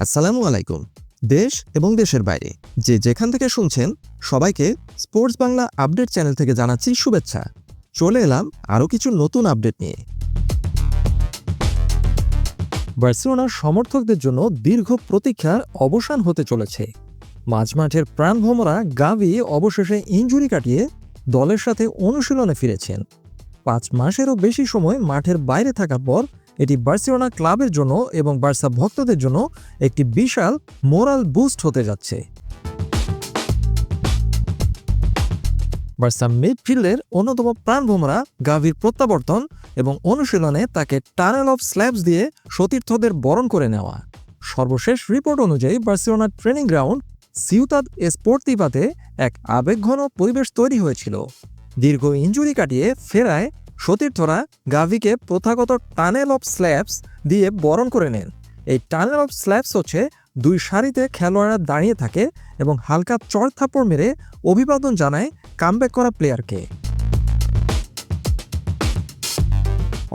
আসসালামু আলাইকুম। দেশ এবং দেশের বাইরে যে যেখান থেকে শুনছেন সবাইকে স্পোর্টস বাংলা আপডেট চ্যানেল থেকে জানাচ্ছি শুভেচ্ছা। চলে এলাম আরও কিছু নতুন আপডেট নিয়ে। বার্সেলোনার সমর্থকদের জন্য দীর্ঘ প্রতীক্ষার অবসান হতে চলেছে। মাঝমাঠের প্রাণভোমরা গাভি অবশেষে ইনজুরি কাটিয়ে দলের সাথে অনুশীলনে ফিরেছেন। 5 মাসেরও বেশি সময় মাঠের বাইরে থাকার পর এটি বার্সেলোনা ক্লাবের জন্য এবং বার্সা ভক্তদের জন্য একটি বিশাল মোরাল বুস্ট হতে যাচ্ছে। বার্সা মিডফিল্ডের অন্যতম প্রাণভোমরা গাভির প্রত্যাবর্তন এবং অনুশীলনে তাকে টানেল অফ স্ল্যাবস দিয়ে সতীর্থদের বরণ করে নেওয়া। সর্বশেষ রিপোর্ট অনুযায়ী বার্সেলোনার ট্রেনিং গ্রাউন্ড সিউতাদ এসপোর্তিভাতে এক আবেগঘন পরিবেশ তৈরি হয়েছিল। দীর্ঘ ইনজুরি কাটিয়ে ফেরায় সতীর্থরা গাভিকে প্রথাগত টানেল অফ স্ল্যাবস দিয়ে বরণ করে নেন। এই টানেল অফ স্ল্যাবস হচ্ছে 2 সারিতে খেলোয়াড়রা দাঁড়িয়ে থাকে এবং হালকা চড়থাপ্পড় মেরে অভিবাদন জানায় কামব্যাক করা প্লেয়ারকে।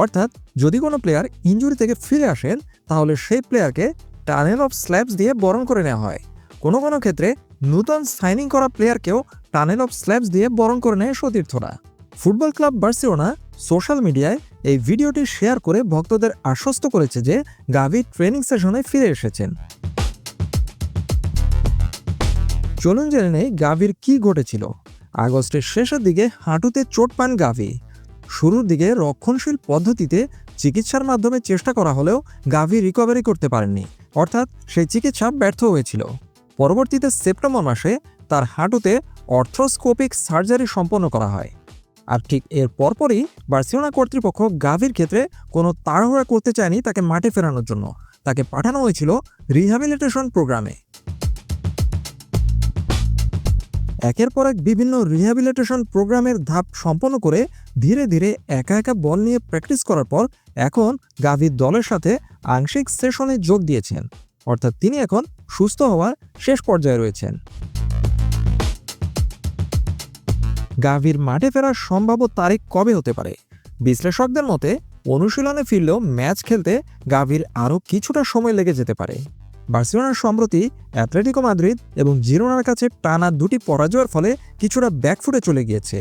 অর্থাৎ যদি কোনো প্লেয়ার ইনজুরি থেকে ফিরে আসেন তাহলে সেই প্লেয়ারকে টানেল অফ স্ল্যাবস দিয়ে বরণ করে নেওয়া হয়। কোনো কোনো ক্ষেত্রে নূতন সাইনিং করা প্লেয়ারকেও টানেল অফ স্ল্যাবস দিয়ে বরণ করে নেয় সতীর্থরা। ফুটবল ক্লাব বার্সেলোনা সোশ্যাল মিডিয়ায় এই ভিডিওটি শেয়ার করে ভক্তদের আশ্বস্ত করেছে যে গাভি ট্রেনিং সেশনে ফিরে এসেছেন। চলুন জেনে নেই গাভির কি ঘটেছিল। আগস্টের শেষের দিকে হাঁটুতে চোট পান গাভি। শুরুর দিকে রক্ষণশীল পদ্ধতিতে চিকিৎসার মাধ্যমে চেষ্টা করা হলেও গাভি রিকভারি করতে পারেননি, অর্থাৎ সেই চিকিৎসা ব্যর্থ হয়েছিল। পরবর্তীতে সেপ্টেম্বর মাসে তার হাঁটুতে অর্থ্রোস্কোপিক সার্জারি সম্পন্ন করা হয়। আর ঠিক এর পরপরই বার্সেলোনা কর্তৃপক্ষ গাভির ক্ষেত্রে কোনো তাড়াহুড়া করতে চায়নি তাকে মাঠে ফেরানোর জন্য। তাকে পাঠানো হয়েছিল রিহ্যাবিলিটেশন প্রোগ্রামে। একের পর এক বিভিন্ন রিহ্যাবিলিটেশন প্রোগ্রামের ধাপ সম্পন্ন করে ধীরে ধীরে একা একা বল নিয়ে প্র্যাকটিস করার পর এখন গাভি দলের সাথে আংশিক সেশনে যোগ দিয়েছেন, অর্থাৎ তিনি এখন সুস্থ হওয়ার শেষ পর্যায়ে রয়েছেন। গাভির মাঠে ফেরার সম্ভাব্য তারিখ কবে হতে পারে? বিশ্লেষকদের মতে অনুশীলনে ফিরলেও ম্যাচ খেলতে গাভির আরও কিছুটা সময় লেগে যেতে পারে। বার্সেলোনার সম্প্রতি অ্যাটলেটিকো মাদ্রিদ এবং জিরোনার কাছে টানা 2টি পরাজয়ের ফলে কিছুটা ব্যাকফুটে চলে গিয়েছে।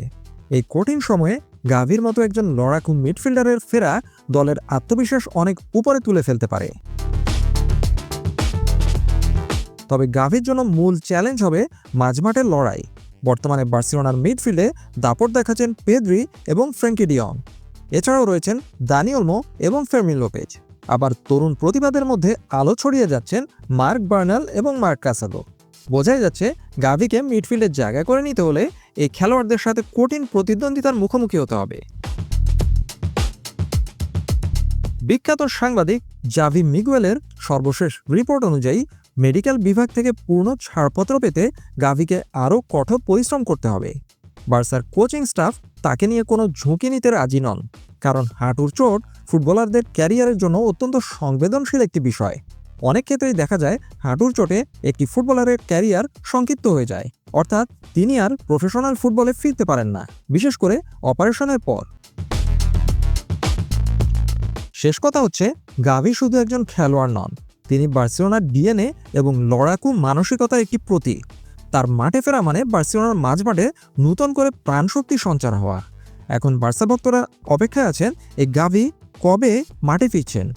এই কঠিন সময়ে গাভির মতো একজন লড়াকু মিডফিল্ডারের ফেরা দলের আত্মবিশ্বাস অনেক উপরে তুলে ফেলতে পারে। তবে গাভির জন্য মূল চ্যালেঞ্জ হবে মাঝমাঠের লড়াই। বর্তমানে বার্সেলোনার মিডফিল্ডে দাপট দেখাচ্ছেন পেদ্রি এবং ফ্র্যাঙ্কি ডি ইয়ং। এছাড়াও রয়েছেন দানি ওলমো এবং ফেরমিন লোপেজ। আবার তরুণ প্রতিভাদের মধ্যে আলো ছড়িয়ে যাচ্ছেন মার্ক বার্নাল এবং মার্ক কাসাদো। বোঝাই যাচ্ছে গাভিকে মিডফিল্ডের জায়গা করে নিতে হলে এই খেলোয়াড়দের সাথে কঠিন প্রতিদ্বন্দ্বিতার মুখোমুখি হতে হবে। বিখ্যাত সাংবাদিক জাভি মিগুয়েলের সর্বশেষ রিপোর্ট অনুযায়ী মেডিকেল বিভাগ থেকে পূর্ণ ছাড়পত্র পেতে গাভিকে আরও কঠোর পরিশ্রম করতে হবে। বার্সার কোচিং স্টাফ তাকে নিয়ে কোনো ঝুঁকি নিতে রাজি নন, কারণ হাঁটুর চোট ফুটবলারদের ক্যারিয়ারের জন্য অত্যন্ত সংবেদনশীল একটি বিষয়। অনেক ক্ষেত্রেই দেখা যায় হাঁটুর চোটে একটি ফুটবলারের ক্যারিয়ার সংক্ষিপ্ত হয়ে যায়, অর্থাৎ তিনি আর প্রফেশনাল ফুটবলে ফিরতে পারেন না, বিশেষ করে অপারেশনের পর। শেষ কথা হচ্ছে গাভি শুধু একজন খেলোয়াড় নন, তিনি বার্সেলোনার ডিএনএ এবং লড়াকু মানসিকতার একটি প্রতীক। তার মাঠে ফেরা মানে বার্সেলোনার মাঝমাঠে নূতন করে প্রাণশক্তি সঞ্চার হওয়া। এখন বার্সা ভক্তরা অপেক্ষায় আছেন এই গাভি কবে মাঠে ফিরছেন।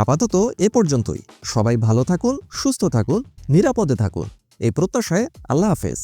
আপাতত এ পর্যন্তই। সবাই ভালো থাকুন, সুস্থ থাকুন, নিরাপদে থাকুন, এই প্রত্যাশায় আল্লাহ হাফেজ।